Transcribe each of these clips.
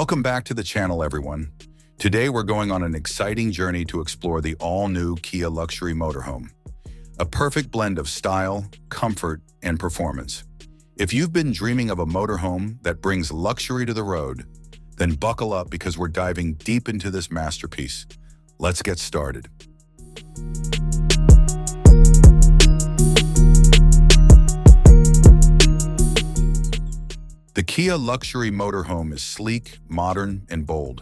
Welcome back to the channel, everyone. Today we're going on an exciting journey to explore the all-new KIA Luxury Motorhome. A perfect blend of style, comfort, and performance. If you've been dreaming of a motorhome that brings luxury to the road, then buckle up because we're diving deep into this masterpiece. Let's get started. The KIA Luxury Motorhome is sleek, modern, and bold.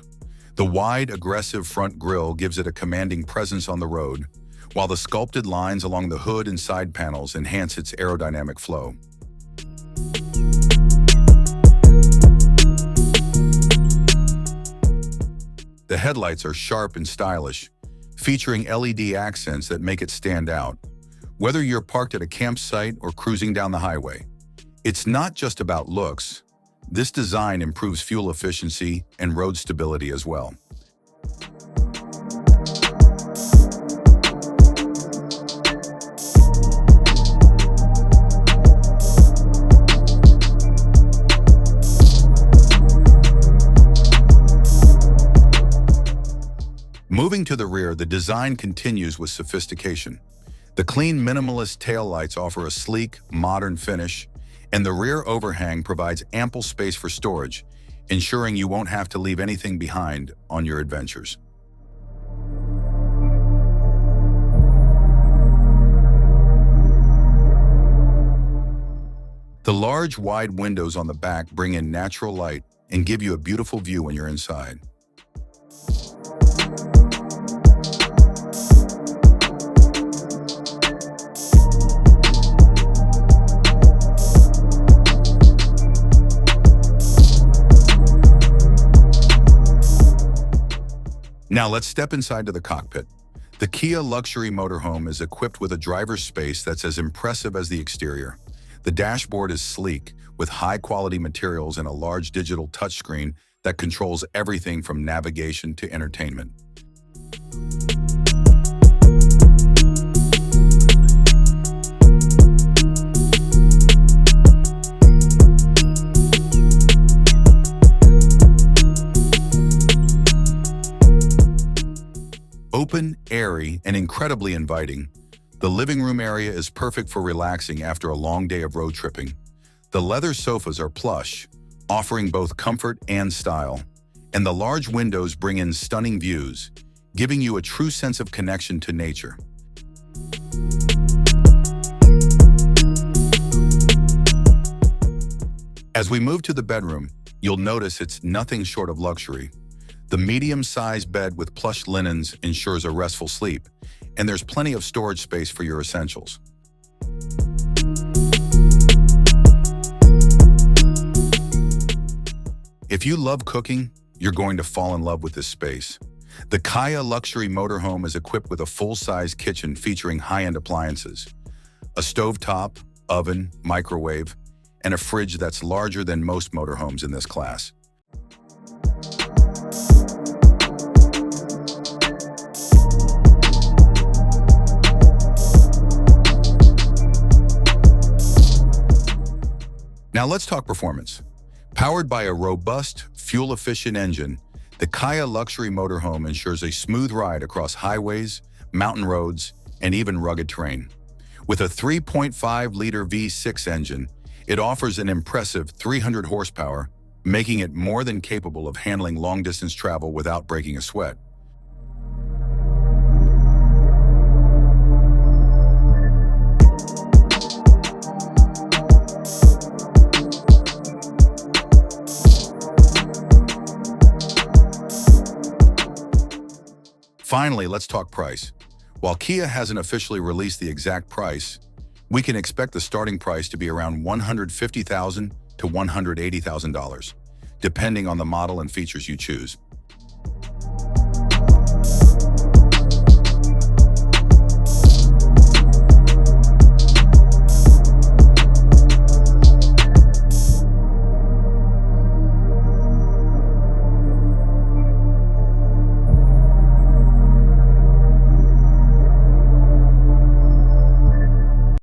The wide, aggressive front grille gives it a commanding presence on the road, while the sculpted lines along the hood and side panels enhance its aerodynamic flow. The headlights are sharp and stylish, featuring LED accents that make it stand out, whether you're parked at a campsite or cruising down the highway. It's not just about looks. This design improves fuel efficiency and road stability as well. Moving to the rear, the design continues with sophistication. The clean, minimalist taillights offer a sleek, modern finish, and the rear overhang provides ample space for storage, ensuring you won't have to leave anything behind on your adventures. The large, wide windows on the back bring in natural light and give you a beautiful view when you're inside. Now let's step inside to the cockpit. The KIA Luxury Motorhome is equipped with a driver's space that's as impressive as the exterior. The dashboard is sleek, with high-quality materials and a large digital touchscreen that controls everything from navigation to entertainment. Open, airy, and incredibly inviting, the living room area is perfect for relaxing after a long day of road tripping. The leather sofas are plush, offering both comfort and style, and the large windows bring in stunning views, giving you a true sense of connection to nature. As we move to the bedroom, you'll notice it's nothing short of luxury. The medium-sized bed with plush linens ensures a restful sleep, and there's plenty of storage space for your essentials. If you love cooking, you're going to fall in love with this space. The KIA Luxury Motorhome is equipped with a full-size kitchen featuring high-end appliances, a stovetop, oven, microwave, and a fridge that's larger than most motorhomes in this class. Now let's talk performance. Powered by a robust, fuel-efficient engine, the KIA Luxury Motorhome ensures a smooth ride across highways, mountain roads, and even rugged terrain. With a 3.5-liter V6 engine, it offers an impressive 300 horsepower, making it more than capable of handling long-distance travel without breaking a sweat. Finally, let's talk price. While KIA hasn't officially released the exact price, we can expect the starting price to be around $150,000 to $180,000, depending on the model and features you choose.